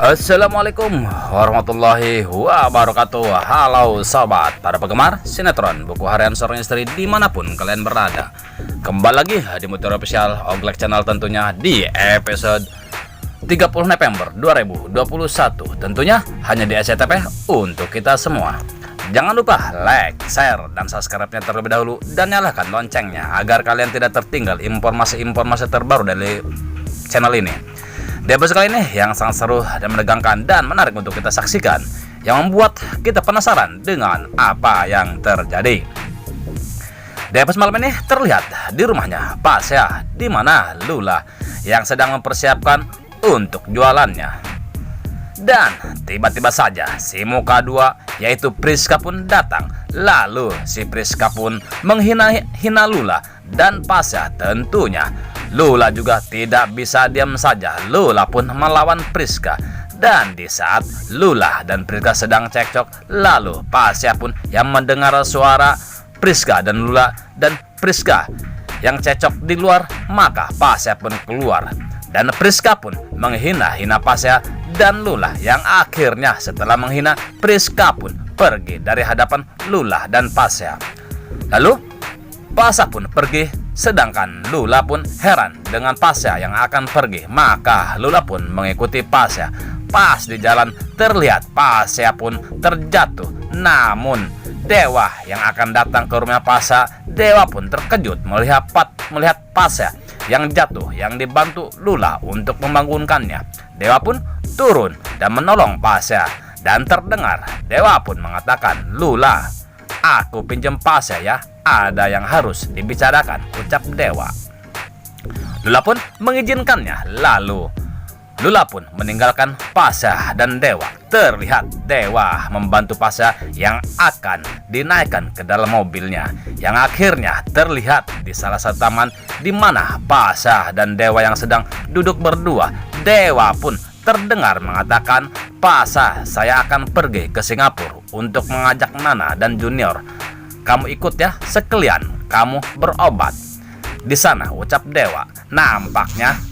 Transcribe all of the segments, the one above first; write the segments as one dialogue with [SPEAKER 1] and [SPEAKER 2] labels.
[SPEAKER 1] Assalamualaikum warahmatullahi wabarakatuh. Halo sobat para penggemar sinetron Buku Harian Seorang Istri dimanapun kalian berada. Kembali lagi di Mutur Official Oglek Channel tentunya di episode 30 November 2021. Tentunya hanya di SCTV untuk kita semua. Jangan lupa like, share, dan subscribe-nya terlebih dahulu. Dan nyalakan loncengnya agar kalian tidak tertinggal informasi-informasi terbaru dari channel ini. Di episode kali ini yang sangat seru dan menegangkan dan menarik untuk kita saksikan, yang membuat kita penasaran dengan apa yang terjadi. Di episode malam ini terlihat di rumahnya Pasya, di mana Lula yang sedang mempersiapkan untuk jualannya. Dan tiba-tiba saja si muka dua yaitu Priska pun datang. Lalu si Priska pun menghina Lula dan Pasya tentunya. Lula juga tidak bisa diam saja. Lula pun melawan Priska. Dan di saat Lula dan Priska sedang cekcok, lalu Pasya pun yang mendengar suara Priska dan Lula dan Priska yang cekcok di luar, maka Pasya pun keluar. Dan Priska pun menghina-hina Pasya dan Lula, yang akhirnya setelah menghina, Priska pun pergi dari hadapan Lula dan Pasya. Lalu Pasya pun pergi, sedangkan Lula pun heran dengan Pasya yang akan pergi. Maka Lula pun mengikuti Pasya. Pas di jalan terlihat Pasya pun terjatuh. Namun Dewa yang akan datang ke rumah Pasya, Dewa pun terkejut melihat Pasya yang jatuh, yang dibantu Lula untuk membangunkannya. Dewa pun turun dan menolong Pasya. Dan terdengar Dewa pun mengatakan, "Lula, aku pinjam Pasya ya, ada yang harus dibicarakan," ucap Dewa. Lula pun mengizinkannya. Lalu Lula pun meninggalkan Pasya dan Dewa. Terlihat Dewa membantu Pasya yang akan dinaikkan ke dalam mobilnya, yang akhirnya terlihat di salah satu taman di mana Pasya dan Dewa yang sedang duduk berdua. Dewa pun terdengar mengatakan, "Pasya, saya akan pergi ke Singapura untuk mengajak Nana dan Junior. Kamu ikut ya, sekalian kamu berobat di sana," ucap Dewa. Nampaknya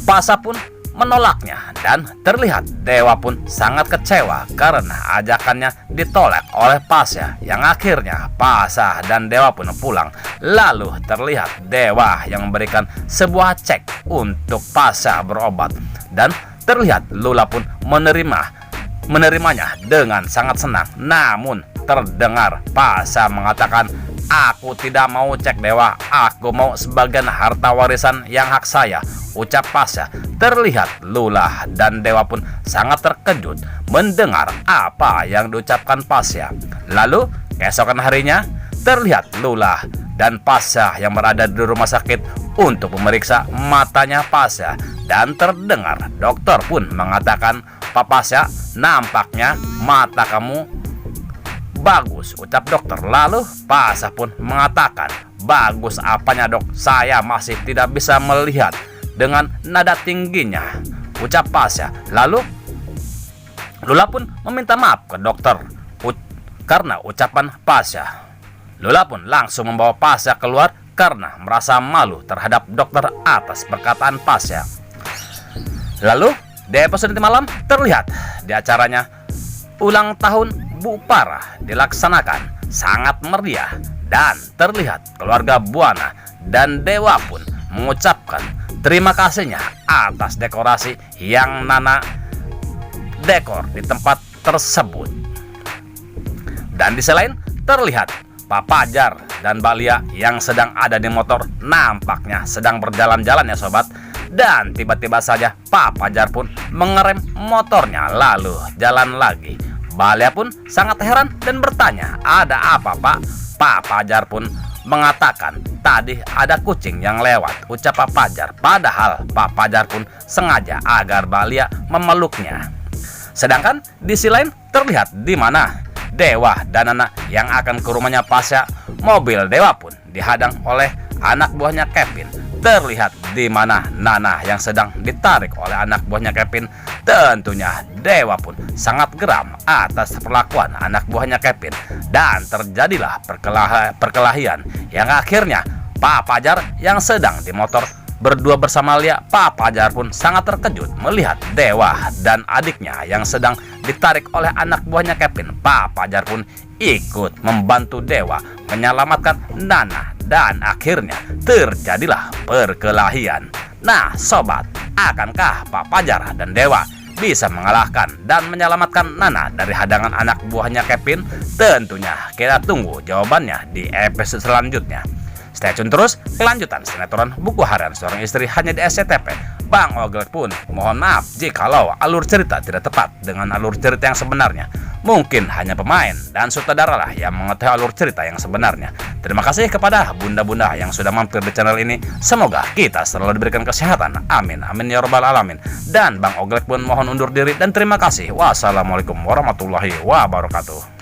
[SPEAKER 1] Pasya pun menolaknya dan terlihat Dewa pun sangat kecewa karena ajakannya ditolak oleh Pasya, yang akhirnya Pasya dan Dewa pun pulang. Lalu terlihat Dewa yang memberikan sebuah cek untuk Pasya berobat, dan terlihat Lula pun menerimanya dengan sangat senang. Namun terdengar Pasya mengatakan, "Aku tidak mau cek Dewa, aku mau sebagian harta warisan yang hak saya," ucap Pasya. Terlihat Lula dan Dewa pun sangat terkejut mendengar apa yang diucapkan Pasya. Lalu keesokan harinya terlihat Lula dan Pasya yang berada di rumah sakit untuk memeriksa matanya Pasya. Dan terdengar dokter pun mengatakan, "Pak Pasya, nampaknya mata kamu bagus," ucap dokter. Lalu Pasya pun mengatakan, "Bagus apanya dok, saya masih tidak bisa melihat," dengan nada tingginya, ucap Pasya. Lalu Lula pun meminta maaf ke dokter karena ucapan Pasya. Lula pun langsung membawa Pasya keluar karena merasa malu terhadap dokter atas perkataan Pasya. Lalu di episode malam terlihat di acaranya ulang tahun Bu Farah dilaksanakan sangat meriah, dan terlihat keluarga Buana dan Dewa pun mengucapkan terima kasihnya atas dekorasi yang Nana dekor di tempat tersebut. Dan di sisi lain terlihat Pak Pajar dan Balia yang sedang ada di motor, nampaknya sedang berjalan-jalan ya sobat. Dan tiba-tiba saja Pak Pajar pun mengerem motornya lalu jalan lagi. Balia pun sangat heran dan bertanya, "Ada apa Pak?" Pak Pajar pun mengatakan, "Tadi ada kucing yang lewat," ucap Pak Pajar. Padahal Pak Pajar pun sengaja agar Balia memeluknya. Sedangkan di sisi lain terlihat di mana Dewa dan Nana yang akan ke rumahnya Pasya. Mobil Dewa pun dihadang oleh anak buahnya Kevin. Terlihat di mana Nana yang sedang ditarik oleh anak buahnya Kevin. Tentunya Dewa pun sangat geram atas perlakuan anak buahnya Kevin. Dan terjadilah perkelahian yang akhirnya Pak Pajar yang sedang di motor berdua bersama Lia, Pak Fajar pun sangat terkejut melihat Dewa dan adiknya yang sedang ditarik oleh anak buahnya Kevin. Pak Fajar pun ikut membantu Dewa menyelamatkan Nana dan akhirnya terjadilah perkelahian. Nah sobat, akankah Pak Fajar dan Dewa bisa mengalahkan dan menyelamatkan Nana dari hadangan anak buahnya Kevin? Tentunya kita tunggu jawabannya di episode selanjutnya. Stay tune terus kelanjutan sinetron Buku Harian Seorang Istri hanya di SCTV. Bang Oglek pun mohon maaf jikalau alur cerita tidak tepat dengan alur cerita yang sebenarnya. Mungkin hanya pemain dan sutradara lah yang mengetahui alur cerita yang sebenarnya. Terima kasih kepada bunda-bunda yang sudah mampir di channel ini. Semoga kita selalu diberikan kesehatan. Amin, amin ya robbal alamin. Dan Bang Oglek pun mohon undur diri dan terima kasih. Wassalamualaikum warahmatullahi wabarakatuh.